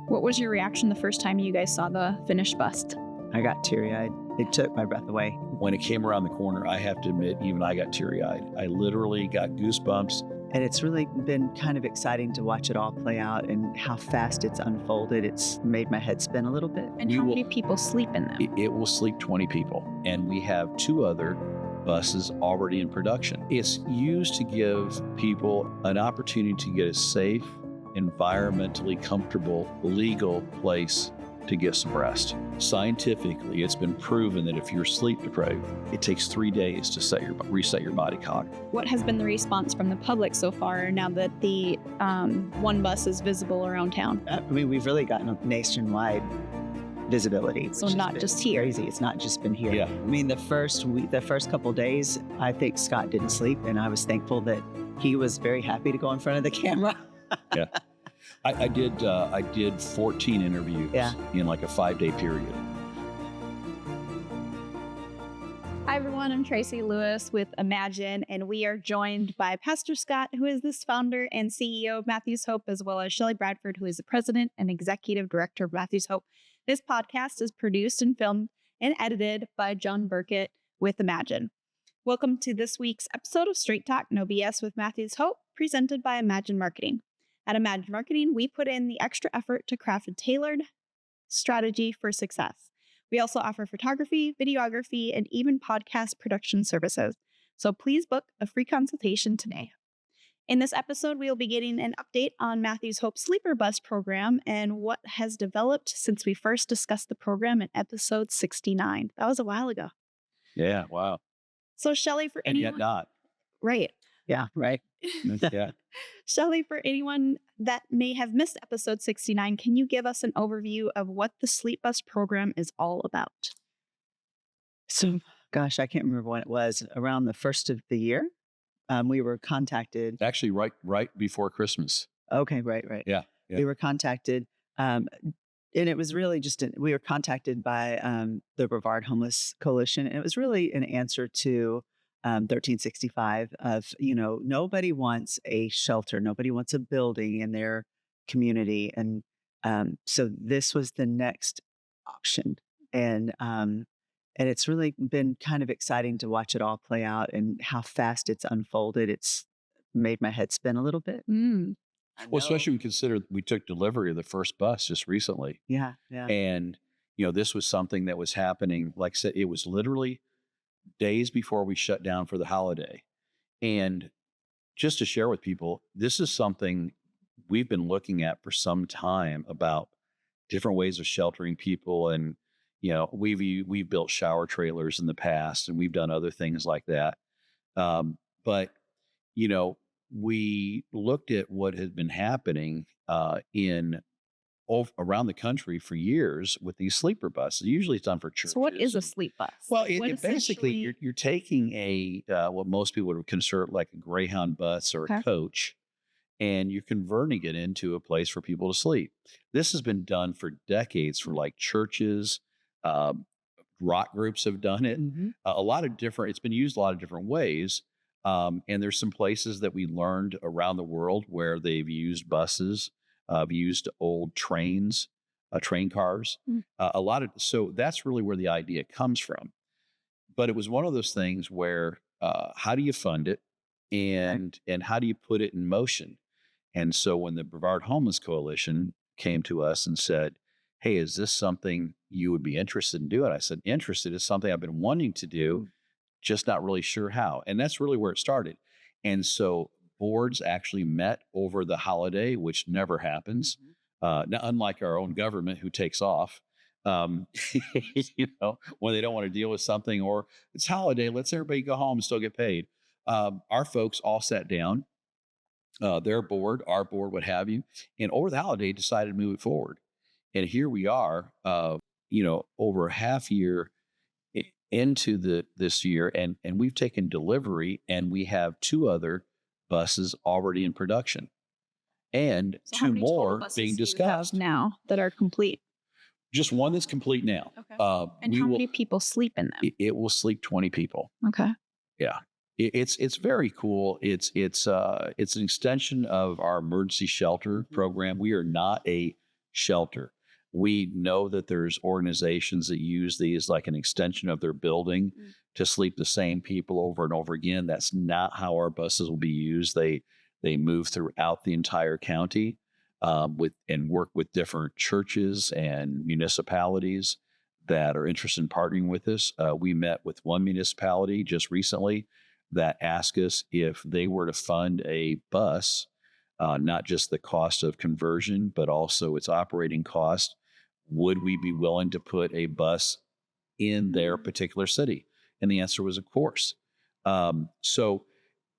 What was your reaction the first time you guys saw the finished bust? I got teary-eyed. It took my breath away. When it came around the corner, I have to admit, even I got teary-eyed. I literally got goosebumps. And it's really been kind of exciting to watch it all play out and how fast it's unfolded. It's made my head spin a little bit. And how many people sleep in them? It will sleep 20 people. And we have 2 other buses already in production. It's used to give people an opportunity to get a safe, environmentally comfortable, legal place to get some rest. Scientifically, it's been proven that if you're sleep deprived, it takes 3 days to reset your body clock. What has been the response from the public so far now that the one bus is visible around town? I mean, we've really gotten a nationwide visibility. So not just here. Crazy. It's not just been here. Yeah. I mean, the first couple days, I think Scott didn't sleep, and I was thankful that he was very happy to go in front of the camera. Yeah. I did 14 interviews in like a 5-day period. Hi everyone, I'm Tracy Lewis with Imagine, and we are joined by Pastor Scott, who is the founder and CEO of Matthew's Hope, as well as Shelley Bradford, who is the president and executive director of Matthew's Hope. This podcast is produced and filmed and edited by John Burkett with Imagine. Welcome to this week's episode of Straight Talk, No BS with Matthew's Hope, presented by Imagine Marketing. At Imagine Marketing, we put in the extra effort to craft a tailored strategy for success. We also offer photography, videography, and even podcast production services. So please book a free consultation today. In this episode, we will be getting an update on Matthew's Hope Sleeper Bus program and what has developed since we first discussed the program in episode 69. That was a while ago. Yeah, wow. So Shelley, for anyone... And yet not. Right. Yeah, right. Yeah. Shelley, for anyone that may have missed episode 69, can you give us an overview of what the Sleep Bus program is all about? So, gosh, I can't remember when it was. Around the first of the year, we were contacted. Actually, right before Christmas. Okay, right. Yeah. We were contacted, and it was really we were contacted by the Brevard Homeless Coalition, and it was really an answer to 1365 of, nobody wants a shelter. Nobody wants a building in their community. And so this was the next option. And it's really been kind of exciting to watch it all play out and how fast it's unfolded. It's made my head spin a little bit. Mm. Well, especially when you consider we took delivery of the first bus just recently. Yeah. And, this was something that was happening. Like I said, it was literally days before we shut down for the holiday. And just to share with people, this is something we've been looking at for some time about different ways of sheltering people. And, we've built shower trailers in the past, and we've done other things like that. But we looked at what had been happening around the country for years with these sleeper buses. Usually it's done for churches. So what is a sleep bus? Well, it basically, you're taking what most people would consider like a Greyhound bus or a coach, and you're converting it into a place for people to sleep. This has been done for decades for like churches. Rock groups have done it. Mm-hmm. It's been used a lot of different ways. And there's some places that we learned around the world where they've used buses. Used old trains, train cars, so that's really where the idea comes from. But it was one of those things where how do you fund it and how do you put it in motion? And so when the Brevard Homeless Coalition came to us and said, hey, is this something you would be interested in doing? I said, interested is something I've been wanting to do, just not really sure how. And that's really where it started. And so boards actually met over the holiday, which never happens. Now, unlike our own government, who takes off, when they don't want to deal with something, or it's holiday, let's everybody go home and still get paid. Our folks all sat down, their board, our board, what have you, and over the holiday decided to move it forward. And here we are, over a half year into this year, and we've taken delivery, and we have 2 other buses already in production, and so 2 more being discussed now that are complete. Just one that's complete now. Okay. And how many people sleep in them? It will sleep 20 people. Okay. Yeah, it's very cool. It's an extension of our emergency shelter program. We are not a shelter. We know that there's organizations that use these like an extension of their building to sleep the same people over and over again. That's not how our buses will be used. They move throughout the entire county and work with different churches and municipalities that are interested in partnering with us. We met with one municipality just recently that asked us if they were to fund a bus, not just the cost of conversion, but also its operating cost. Would we be willing to put a bus in their particular city? And the answer was, of course. So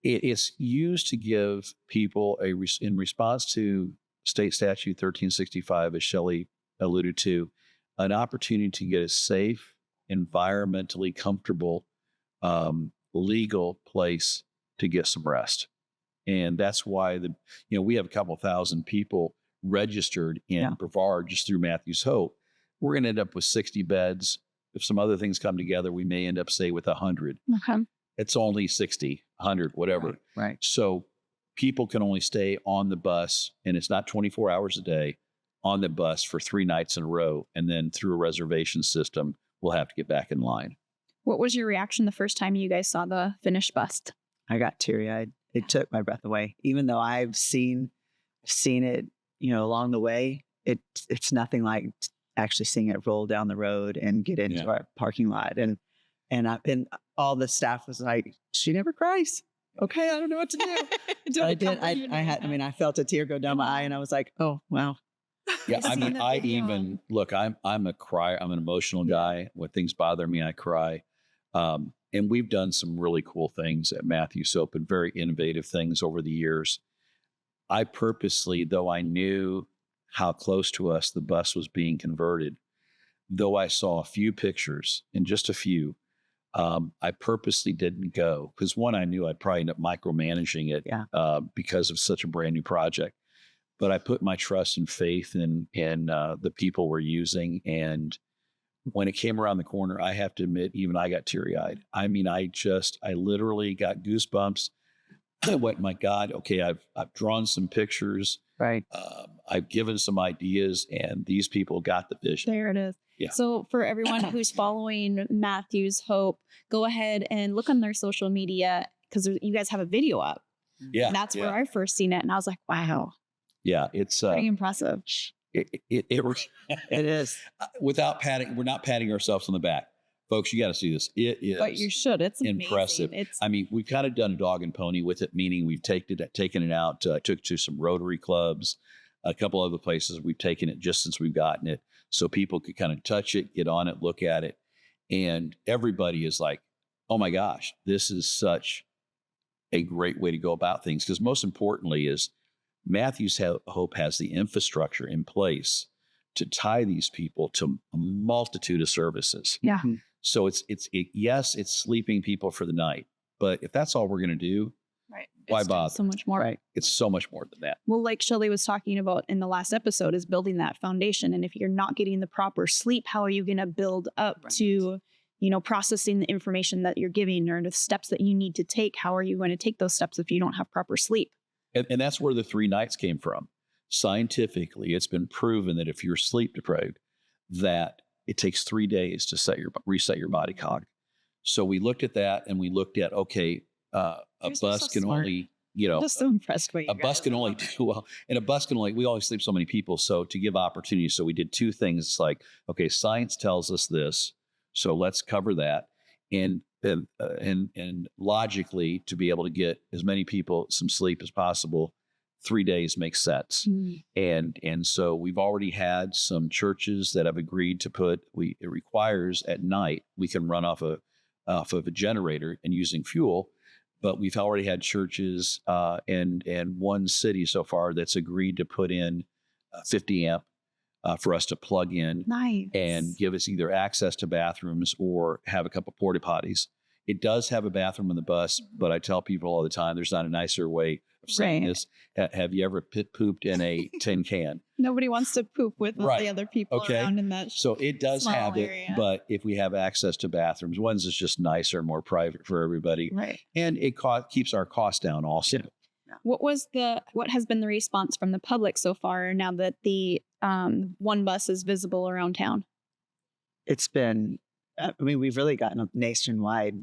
it's used to give people in response to State Statute 1365, as Shelley alluded to, an opportunity to get a safe, environmentally comfortable, legal place to get some rest. And that's why we have a couple thousand people registered in Brevard just through Matthew's Hope. We're going to end up with 60 beds. If some other things come together, we may end up, say, with 100. Okay. It's only 60, 100, whatever. Right. So people can only stay on the bus, and it's not 24 hours a day, on the bus for 3 nights in a row. And then through a reservation system, we'll have to get back in line. What was your reaction the first time you guys saw the finished bust? I got teary-eyed. It took my breath away. Even though I've seen it, along the way, it's nothing like actually seeing it roll down the road and get into our parking lot. And all the staff was like, "She never cries." Okay, I don't know what to do. I did. I felt a tear go down my eye, and I was like, "Oh, wow." Yeah, I mean, I'm a crier. I'm an emotional guy. When things bother me, I cry. And we've done some really cool things at Matthew's Hope and very innovative things over the years. I purposely, though I knew how close to us the bus was being converted, though I saw a few pictures, and just a few, I purposely didn't go because, one, I knew I'd probably end up micromanaging it because of such a brand new project. But I put my trust and faith in the people we're using. And when it came around the corner, I have to admit, even I got teary-eyed. I mean, I literally got goosebumps. I went, my God, okay, I've drawn some pictures. Right. I've given some ideas, and these people got the vision. There it is. Yeah. So for everyone who's following Matthew's Hope, go ahead and look on their social media because you guys have a video up. Yeah. And that's where I first seen it. And I was like, wow. Yeah, it's pretty impressive. It is. Without patting, we're not patting ourselves on the back. Folks, you got to see this. It is. But you should. It's impressive. I mean, we've kind of done a dog and pony with it, meaning we've taken it out, took it to some Rotary clubs, a couple other places. We've taken it just since we've gotten it so people could kind of touch it, get on it, look at it. And everybody is like, oh my gosh, this is such a great way to go about things. Because most importantly is Matthew's Hope has the infrastructure in place to tie these people to a multitude of services. Yeah. So it's sleeping people for the night, but if that's all we're going to do, why bother? So much more. Right. It's so much more than that. Well, like Shelley was talking about in the last episode, is building that foundation. And if you're not getting the proper sleep, how are you going to build up to, processing the information that you're giving or the steps that you need to take? How are you going to take those steps if you don't have proper sleep? And that's where the 3 nights came from. Scientifically, it's been proven that if you're sleep deprived, that it takes 3 days to reset your body clock. So we looked at that, and we looked at, okay, a bus can only, I'm just so impressed by you. A bus can only do well, and a bus can only, we always sleep so many people. So to give opportunity, so we did 2 things. It's like, okay, science tells us this, so let's cover that. And logically, to be able to get as many people some sleep as possible, 3 daes makes sense. And so we've already had some churches that have agreed to it requires at night we can run off of a generator and using fuel, but we've already had churches and one city so far that's agreed to put in 50 amp for us to plug in and give us either access to bathrooms or have a couple porta potties. It does have a bathroom on the bus, but I tell people all the time, there's not a nicer way of saying this. Have you ever pooped in a tin can? Nobody wants to poop with all the other people around in that. So it does have area. it, but if we have access to bathrooms, one's is just nicer, more private for everybody. Right. And it keeps our costs down also. What has been the response from the public so far now that the one bus is visible around town? It's been, we've really gotten a nationwide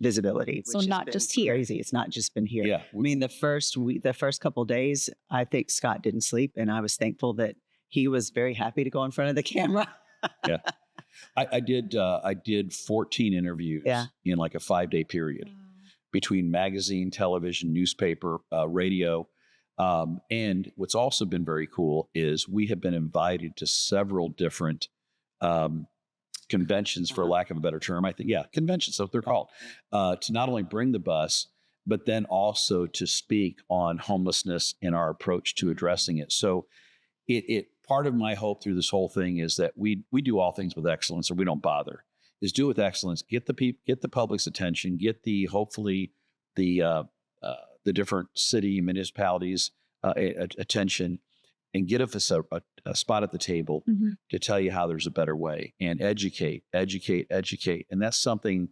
visibility, So which not has just been here. crazy. It's not just been here. Yeah. The first couple of days, I think Scott didn't sleep, and I was thankful that he was very happy to go in front of the camera. Yeah. I did 14 interviews in like a 5-day period between magazine, television, newspaper, radio. And what's also been very cool is we have been invited to several different conventions, for lack of a better term. I think, conventions, so they're called, to not only bring the bus, but then also to speak on homelessness and our approach to addressing it. So it part of my hope through this whole thing is that we do all things with excellence, or we don't bother. Is do it with excellence, get the public's attention, get hopefully the different city municipalities attention, and get us a spot at the table to tell you how there's a better way, and educate. And that's something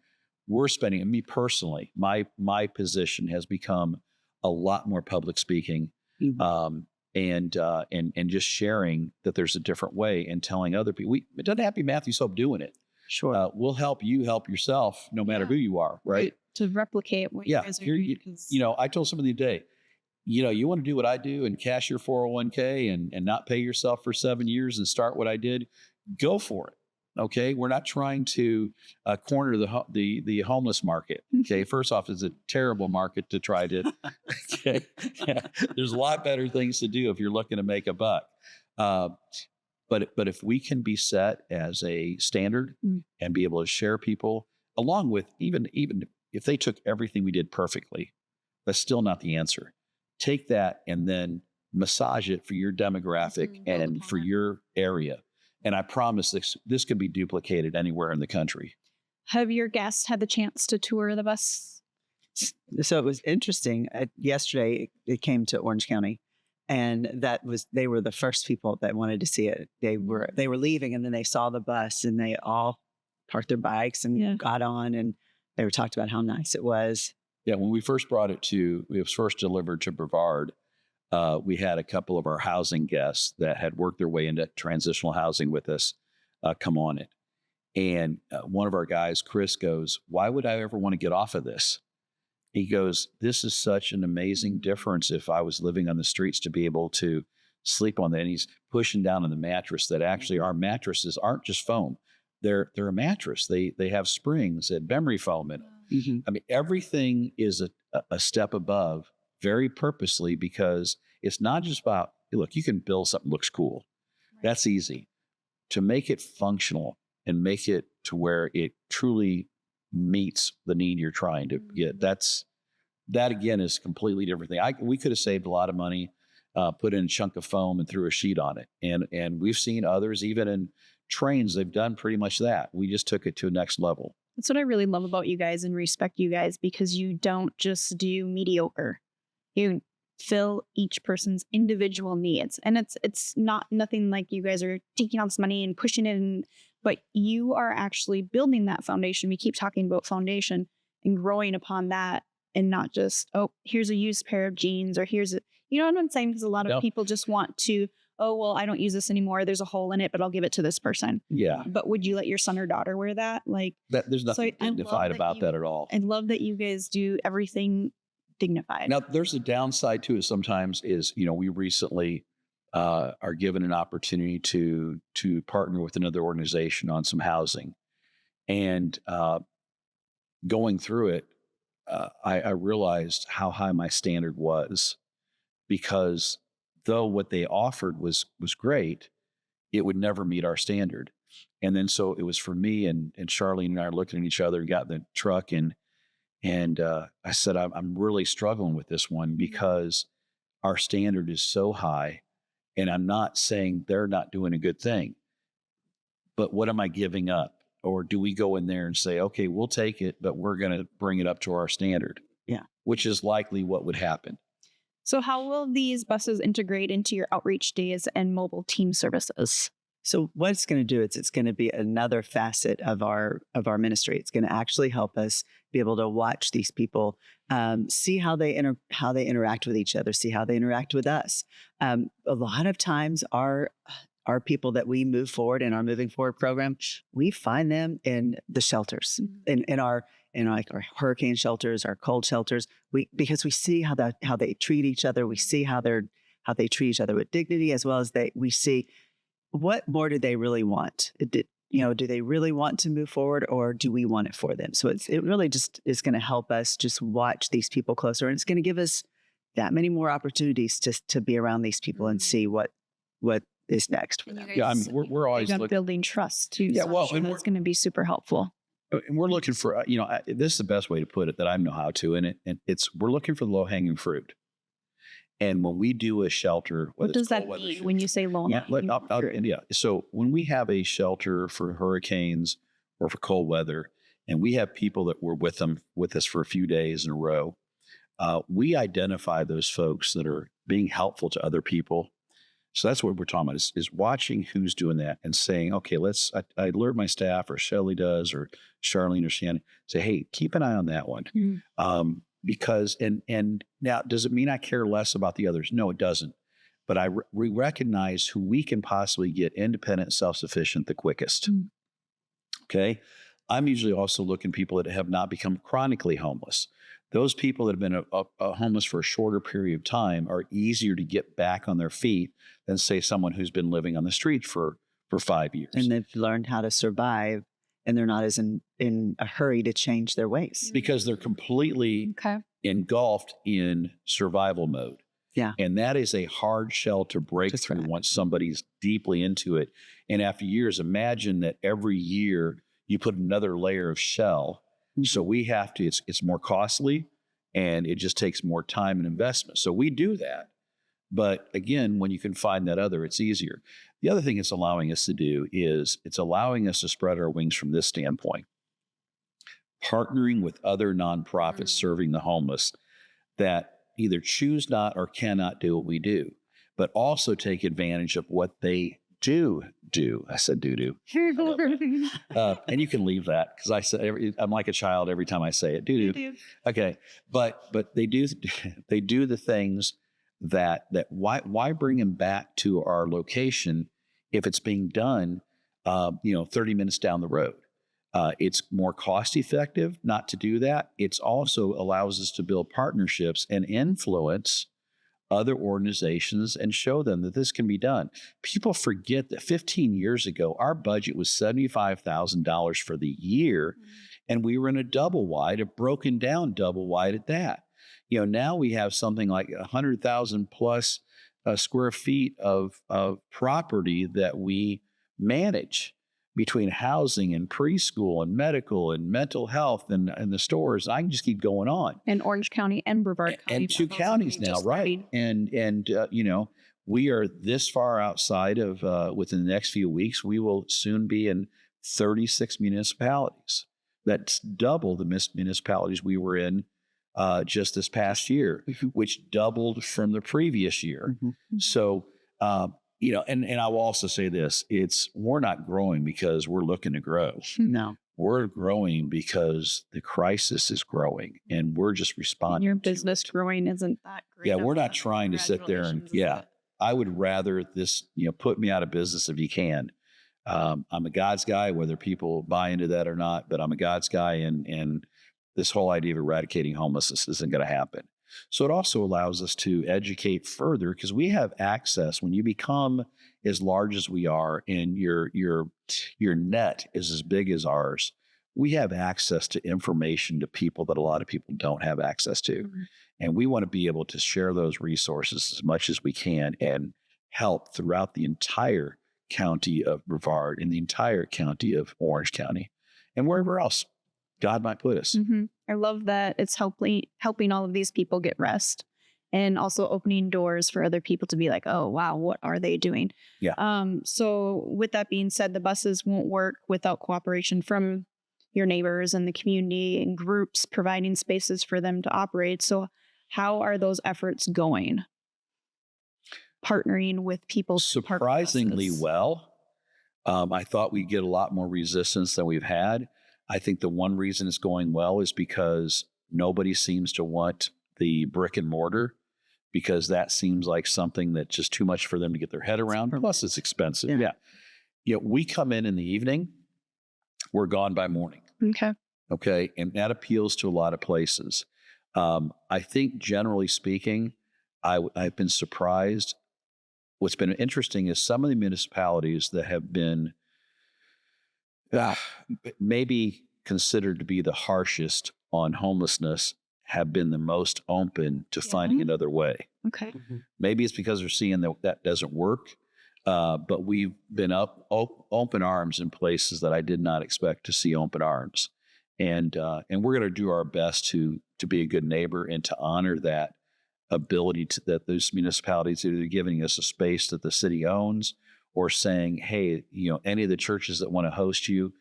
we're spending. And me personally, my position has become a lot more public speaking, and just sharing that there's a different way, and telling other people. It doesn't have to be Matthew's Hope doing it. Sure. We'll help you help yourself, no matter who you are, right? To replicate what you guys are doing. I told somebody today, you want to do what I do and cash your 401k and not pay yourself for 7 years and start what I did, go for it. Okay. We're not trying to corner the homeless market. Okay. First off, it's a terrible market to try to, okay. Yeah. There's a lot better things to do if you're looking to make a buck. But if we can be set as a standard and be able to share people, along with even if they took everything we did perfectly, that's still not the answer. Take that and then massage it for your demographic and for your area. And I promise this could be duplicated anywhere in the country. Have your guests had the chance to tour the bus? So it was interesting. Yesterday, it came to Orange County, and they were the first people that wanted to see it. They were leaving, and then they saw the bus, and they all parked their bikes and got on, and they were talked about how nice it was. Yeah, when we first brought it it was first delivered to Brevard. We had a couple of our housing guests that had worked their way into transitional housing with us come on it. And one of our guys, Chris, goes, "Why would I ever want to get off of this?" He goes, "This is such an amazing difference if I was living on the streets to be able to sleep on that." And he's pushing down on the mattress that actually our mattresses aren't just foam. They're a mattress. They have springs and memory foam in them. Everything is a step above, very purposely, because it's not just about, look, you can build something that looks cool. That's easy. To make it functional and make it to where it truly meets the need you're trying to get. That again is a completely different thing. We could have saved a lot of money, put in a chunk of foam and threw a sheet on it. And we've seen others, even in trains, they've done pretty much that. We just took it to a next level. That's what I really love about you guys and respect you guys, because you don't just do mediocre. You fill each person's individual needs. And it's not nothing like you guys are taking all this money and pushing it in, but you are actually building that foundation. We keep talking about foundation and growing upon that, and not just, oh, here's a used pair of jeans, or you know what I'm saying? Because a lot of people just want to, oh, well, I don't use this anymore. There's a hole in it, but I'll give it to this person. Yeah. But would you let your son or daughter wear that? There's nothing dignified about that at all. I love that you guys do everything dignified. Now, there's a downside to it sometimes is, we recently are given an opportunity to partner with another organization on some housing. And going through it, I realized how high my standard was, because though what they offered was great, it would never meet our standard. And then so it was for me, and Charlene and I are looking at each other and got in the truck, and I said, I'm really struggling with this one, because our standard is so high. And I'm not saying they're not doing a good thing, but what am I giving up? Or do we go in there and say, okay, we'll take it, but we're going to bring it up to our standard? Yeah. Which is likely what would happen. So how will these buses integrate into your outreach days and mobile team services? So what it's going to do is it's going to be another facet of our ministry. It's going to actually help us be able to watch these people, see how they interact with each other, see how they interact with us. A lot of times, our people that we move forward in our moving forward program, we find them in the shelters, in our like our hurricane shelters, our cold shelters. Because we see how they treat each other. We see how they treat each other with dignity, as well as we see. What more do they really want? Do they really want to move forward, or do we want it for them? So it really just is going to help us just watch these people closer, and it's going to give us that many more opportunities to be around these people and see what is next for them. Yeah, I mean, we're always building trust too. Yeah, well, and that's going to be super helpful. And we're looking for, this is the best way to put it that I know how to, and we're looking for the low hanging fruit. And when we do a shelter, what does that mean when you say low hanging fruit? Yeah. So when we have a shelter for hurricanes or for cold weather, and we have people that were with us for a few days in a row, we identify those folks that are being helpful to other people. So that's what we're talking about is watching who's doing that and saying, okay, I alert my staff, or Shelley does, or Charlene or Shannon, say, hey, keep an eye on that one. Because, and now, does it mean I care less about the others? No, it doesn't. But we recognize who we can possibly get independent, self-sufficient the quickest. Okay. I'm usually also looking at people that have not become chronically homeless. Those people that have been homeless for a shorter period of time are easier to get back on their feet than, say, someone who's been living on the street for 5 years. And they've learned how to survive, and they're not as in a hurry to change their ways. Because they're completely engulfed in survival mode. Yeah. And that is a hard shell to break through once somebody's deeply into it. And after years, imagine that every year you put another layer of shell. So we have to, it's more costly, and it just takes more time and investment. So we do that. But again, when you can find that other, it's easier. The other thing it's allowing us to do is it's allowing us to spread our wings from this standpoint. Partnering with other nonprofits serving the homeless that either choose not or cannot do what we do, but also take advantage of what they do. I said do. And you can leave that, because I said I'm like a child every time I say it. Do. Okay, but they do the things that why bring them back to our location if it's being done 30 minutes down the road. It's more cost effective not to do that. It's also allows us to build partnerships and influence other organizations and show them that this can be done. People forget that 15 years ago, our budget was $75,000 for the year, and we were in a double wide, a broken down double wide at that. Now we have something like 100,000 plus square feet of property that we manage between housing and preschool and medical and mental health and the stores. I can just keep going on. And Orange County and Brevard County. And 2 counties now, right? And we are this far outside of, within the next few weeks, we will soon be in 36 municipalities. That's double the municipalities we were in just this past year, which doubled from the previous year. So, and I will also say this, we're not growing because we're looking to grow. No. We're growing because the crisis is growing, and we're just responding. And your business growing isn't that great. Yeah, we're not trying to sit there and, I would rather this, put me out of business if you can. I'm a God's guy, whether people buy into that or not, but I'm a God's guy, and this whole idea of eradicating homelessness isn't going to happen. So it also allows us to educate further, because we have access. When you become as large as we are and your net is as big as ours, we have access to information to people that a lot of people don't have access to. And we want to be able to share those resources as much as we can and help throughout the entire county of Brevard and the entire county of Orange County and wherever else God might put us. I love that it's helping all of these people get rest, and also opening doors for other people to be like, oh, wow, what are they doing? Yeah. So with that being said, the buses won't work without cooperation from your neighbors and the community and groups providing spaces for them to operate. So how are those efforts going? Partnering with people. Surprisingly well. I thought we'd get a lot more resistance than we've had. I think the one reason it's going well is because nobody seems to want the brick and mortar, because that seems like something that's just too much for them to get their head around. Plus, it's expensive. Yeah. We come in the evening, we're gone by morning. Okay. And that appeals to a lot of places. I think generally speaking, I've been surprised. What's been interesting is some of the municipalities that have been maybe considered to be the harshest on homelessness have been the most open to finding another way. Okay. Maybe it's because they're seeing that doesn't work. But we've been open arms in places that I did not expect to see open arms. And we're going to do our best to be a good neighbor and to honor that ability that those municipalities are either giving us a space that the city owns, or saying, hey, any of the churches that want to host you,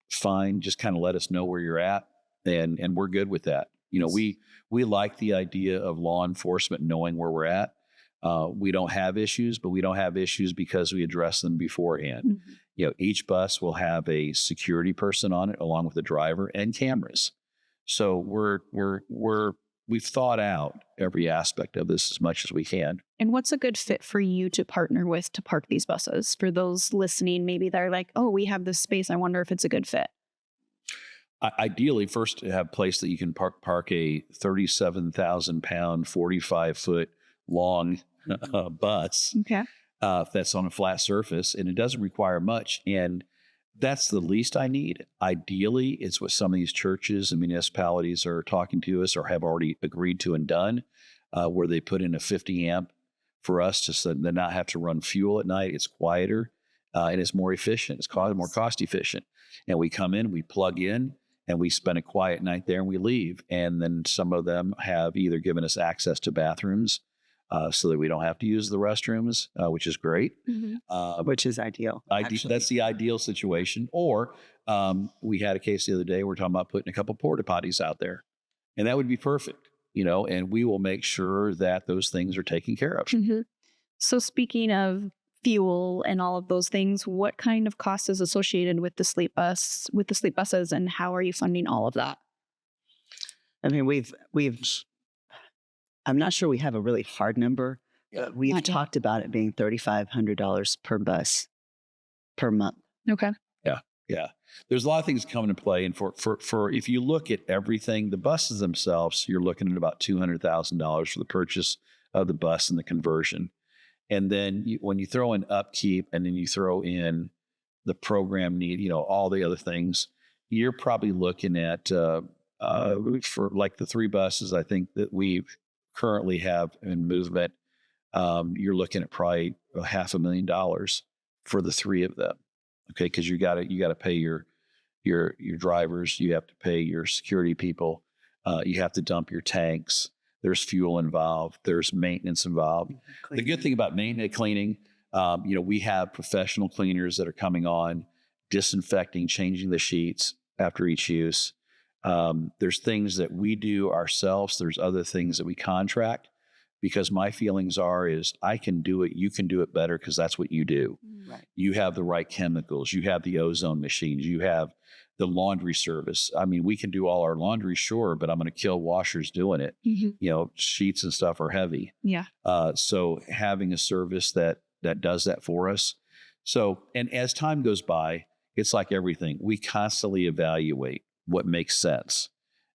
fine, just kind of let us know where you're at. And we're good with that. We like the idea of law enforcement knowing where we're at. We don't have issues, but we don't have issues because we address them beforehand. Each bus will have a security person on it, along with the driver and cameras. So we've thought out every aspect of this as much as we can. And what's a good fit for you to partner with to park these buses? For those listening, maybe they're like, oh, we have this space. I wonder if it's a good fit. Ideally, first to have a place that you can park a 37,000 pound, 45-foot long bus. Okay. That's on a flat surface, and it doesn't require much. And that's the least I need. Ideally, it's what some of these churches and municipalities are talking to us or have already agreed to and done, where they put in a 50 amp for us to not have to run fuel at night. It's quieter and it's more efficient. It's more cost efficient. And we come in, we plug in, and we spend a quiet night there and we leave. And then some of them have either given us access to bathrooms so that we don't have to use the restrooms, which is great. Which is ideal. That's the ideal situation. Or we had a case the other day, we're talking about putting a couple porta potties out there, and that would be perfect, and we will make sure that those things are taken care of. So speaking of fuel and all of those things, what kind of cost is associated with the sleep buses, and how are you funding all of that? I mean, I'm not sure we have a really hard number. We've talked about it being $3,500 per bus per month. Okay. Yeah. There's a lot of things coming into play. And for if you look at everything, the buses themselves, you're looking at about $200,000 for the purchase of the bus and the conversion. And then when you throw in upkeep and then you throw in the program need, all the other things, you're probably looking at, for like the 3 buses, I think that we currently have in movement, you're looking at probably $500,000 for the 3 of them. Okay. Because you got to pay your drivers, you have to pay your security people, you have to dump your tanks. There's fuel involved. There's maintenance involved. The good thing about cleaning, we have professional cleaners that are coming on, disinfecting, changing the sheets after each use. There's things that we do ourselves. There's other things that we contract, because my feelings is I can do it. You can do it better because that's what you do. Right. You have the right chemicals. You have the ozone machines. You have the laundry service. I mean, we can do all our laundry, sure, but I'm going to kill washers doing it. Sheets and stuff are heavy. Yeah. So having a service that does that for us. So, and as time goes by, it's like everything. We constantly evaluate what makes sense.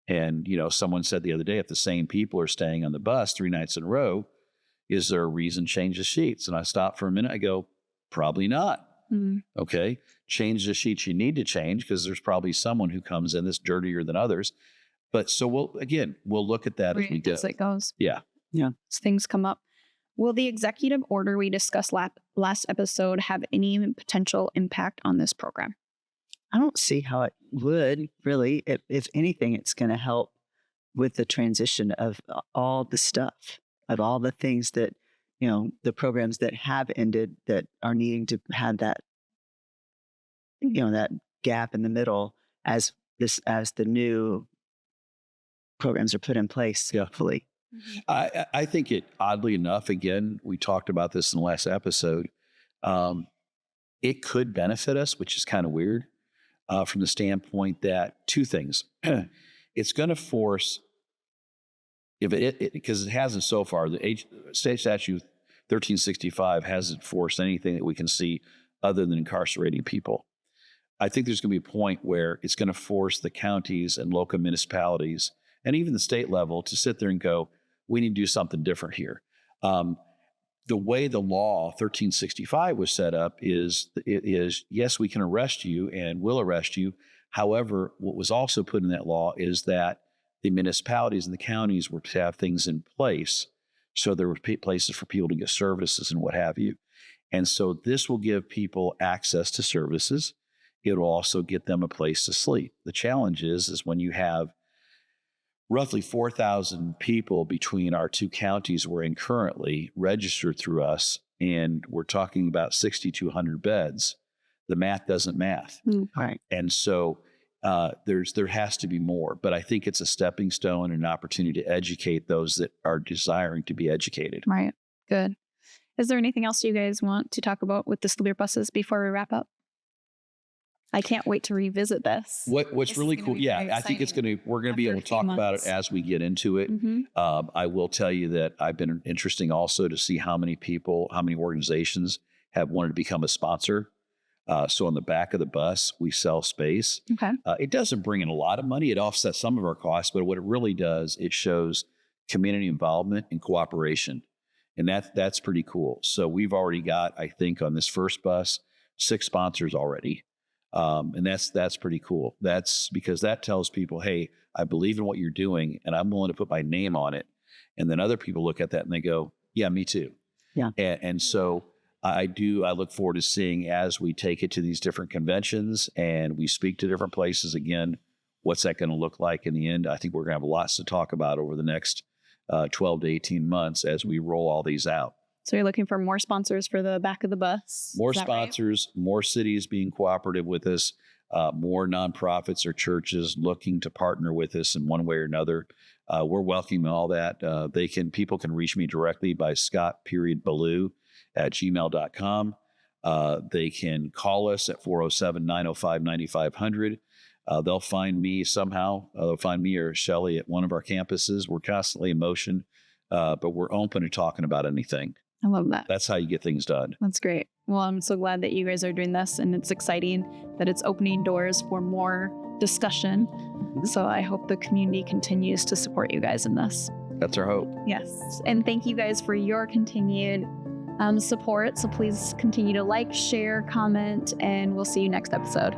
And, someone said the other day, if the same people are staying on the bus 3 nights in a row, is there a reason to change the sheets? And I stopped for a minute. I go, probably not. Okay. Change the sheets you need to change, because there's probably someone who comes in that's dirtier than others. But so we'll look at that as we go. As it goes. Yeah. As things come up. Will the executive order we discussed last episode have any potential impact on this program? I don't see how it would really. If anything, it's going to help with the transition of all the stuff, of all the things that, the programs that have ended that are needing to have that, that gap in the middle as the new programs are put in place, hopefully. I think it, oddly enough, again, we talked about this in the last episode. it could benefit us, which is kind of weird from the standpoint that two things. It's going to force, if because it hasn't so far, the state statute 1365 hasn't forced anything that we can see other than incarcerating people. I think there's going to be a point where it's going to force the counties and local municipalities and even the state level to sit there and go, we need to do something different here. The way the law 1365 was set up is yes, we can arrest you and will arrest you. However, what was also put in that law is that the municipalities and the counties were to have things in place. So there were places for people to get services and what have you. And so this will give people access to services. It will also get them a place to sleep. The challenge is when you have roughly 4,000 people between our two counties we're in currently registered through us, and we're talking about 6,200 beds, the math doesn't math. Right. And so there has to be more, but I think it's a stepping stone and an opportunity to educate those that are desiring to be educated. Right. Good. Is there anything else you guys want to talk about with the school year buses before we wrap up? I can't wait to revisit this. What's really cool, I think we're going to be able to talk about it as we get into it. Mm-hmm. I will tell you that I've been interesting also to see how many organizations have wanted to become a sponsor. So on the back of the bus, we sell space. Okay. It doesn't bring in a lot of money. It offsets some of our costs, but what it really does, it shows community involvement and cooperation. And that's pretty cool. So we've already got, I think, on this first bus, 6 sponsors already. And that's pretty cool. That's because that tells people, hey, I believe in what you're doing and I'm willing to put my name on it. And then other people look at that and they go, yeah, me too. Yeah. And so I look forward to seeing as we take it to these different conventions and we speak to different places again, what's that going to look like in the end? I think we're going to have lots to talk about over the next 12 to 18 months as we roll all these out. So you're looking for more sponsors for the back of the bus? More sponsors, right? More cities being cooperative with us, more nonprofits or churches looking to partner with us in one way or another. We're welcoming all that. People can reach me directly by scott.ballou@gmail.com. They can call us at 407-905-9500. They'll find me somehow. They'll find me or Shelley at one of our campuses. We're constantly in motion, but we're open to talking about anything. I love that. That's how you get things done. That's great. Well, I'm so glad that you guys are doing this, and it's exciting that it's opening doors for more discussion. So I hope the community continues to support you guys in this. That's our hope. Yes. And thank you guys for your continued support. So please continue to like, share, comment, and we'll see you next episode.